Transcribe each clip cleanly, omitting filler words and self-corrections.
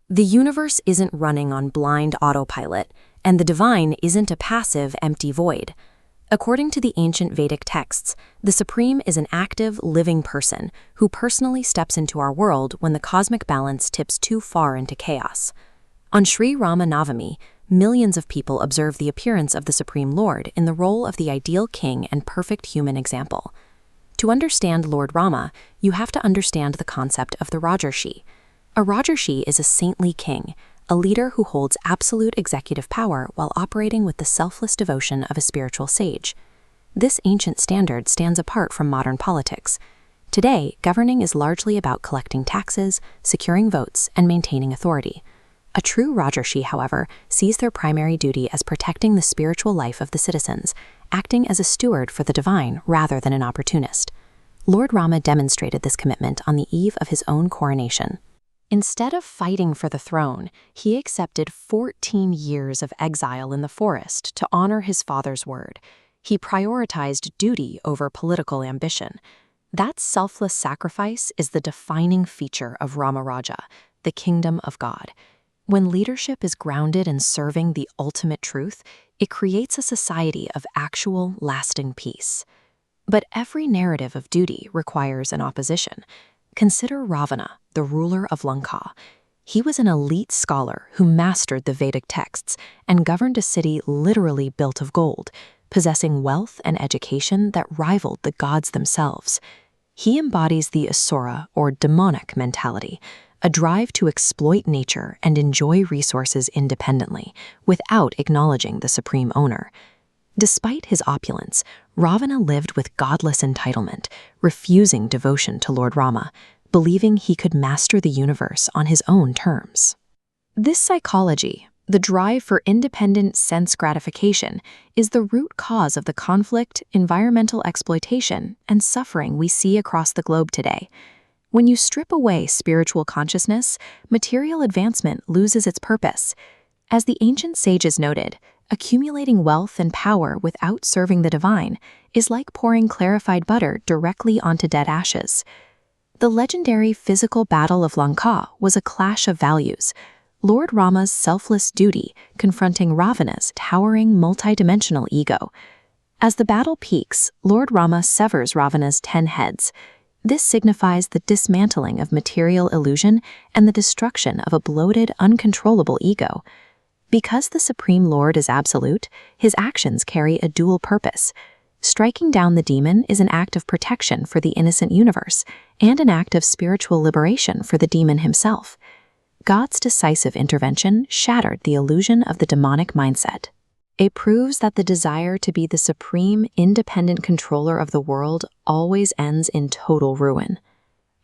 The universe isn't running on blind autopilot, and the divine isn't a passive, empty void. According to the ancient Vedic texts, the Supreme is an active, living person who personally steps into our world when the cosmic balance tips too far into chaos. On Sri Rama Navami, millions of people observe the appearance of the Supreme Lord in the role of the ideal king and perfect human example. To understand Lord Rama, you have to understand the concept of the Rajarshi. A Rajarshi is a saintly king, a leader who holds absolute executive power while operating with the selfless devotion of a spiritual sage. This ancient standard stands apart from modern politics. Today, governing is largely about collecting taxes, securing votes, and maintaining authority. A true Rajarshi, however, sees their primary duty as protecting the spiritual life of the citizens, acting as a steward for the divine rather than an opportunist. Lord Rama demonstrated this commitment on the eve of his own coronation. Instead of fighting for the throne, he accepted 14 years of exile in the forest to honor his father's word. He prioritized duty over political ambition. That selfless sacrifice is the defining feature of Ramaraja, the kingdom of God. When leadership is grounded in serving the ultimate truth, it creates a society of actual, lasting peace. But every narrative of duty requires an opposition. Consider Ravana, the ruler of Lanka. He was an elite scholar who mastered the Vedic texts and governed a city literally built of gold, possessing wealth and education that rivaled the gods themselves. He embodies the asura, or demonic mentality, a drive to exploit nature and enjoy resources independently, without acknowledging the supreme owner. Despite his opulence, Ravana lived with godless entitlement, refusing devotion to Lord Rama, believing he could master the universe on his own terms. This psychology, the drive for independent sense gratification, is the root cause of the conflict, environmental exploitation, and suffering we see across the globe today. When you strip away spiritual consciousness, material advancement loses its purpose. As the ancient sages noted, accumulating wealth and power without serving the divine is like pouring clarified butter directly onto dead ashes. The legendary physical battle of Lanka was a clash of values. Lord Rama's selfless duty confronting Ravana's towering multidimensional ego. As the battle peaks, Lord Rama severs Ravana's 10 heads. This signifies the dismantling of material illusion and the destruction of a bloated, uncontrollable ego. Because the Supreme Lord is absolute, his actions carry a dual purpose. Striking down the demon is an act of protection for the innocent universe, and an act of spiritual liberation for the demon himself. God's decisive intervention shattered the illusion of the demonic mindset. It proves that the desire to be the supreme, independent controller of the world always ends in total ruin.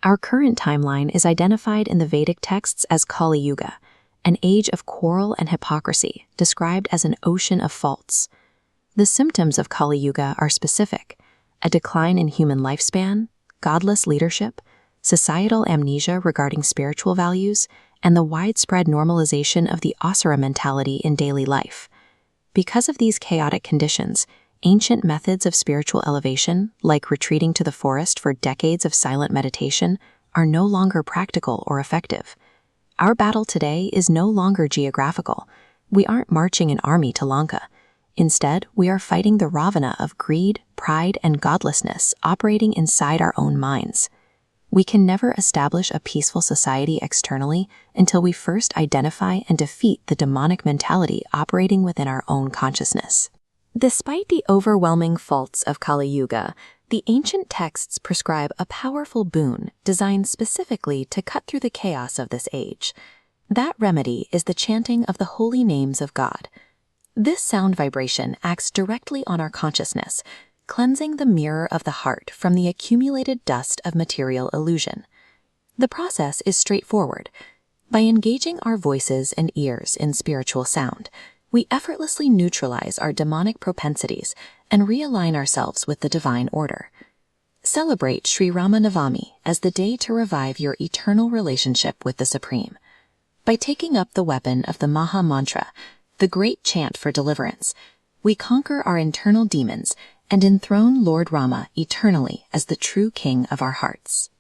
Our current timeline is identified in the Vedic texts as Kali Yuga, an age of quarrel and hypocrisy, described as an ocean of faults. The symptoms of Kali Yuga are specific: a decline in human lifespan, godless leadership, societal amnesia regarding spiritual values, and the widespread normalization of the asura mentality in daily life. Because of these chaotic conditions, ancient methods of spiritual elevation, like retreating to the forest for decades of silent meditation, are no longer practical or effective. Our battle today is no longer geographical. We aren't marching an army to Lanka. Instead, we are fighting the Ravana of greed, pride, and godlessness operating inside our own minds. We can never establish a peaceful society externally until we first identify and defeat the demonic mentality operating within our own consciousness. Despite the overwhelming faults of Kali Yuga, the ancient texts prescribe a powerful boon designed specifically to cut through the chaos of this age. That remedy is the chanting of the holy names of God. This sound vibration acts directly on our consciousness, cleansing the mirror of the heart from the accumulated dust of material illusion. The process is straightforward. By engaging our voices and ears in spiritual sound, we effortlessly neutralize our demonic propensities and realign ourselves with the divine order. Celebrate Sri Rama Navami as the day to revive your eternal relationship with the Supreme. By taking up the weapon of the Maha Mantra, the great chant for deliverance, we conquer our internal demons and enthrone Lord Rama eternally as the true king of our hearts.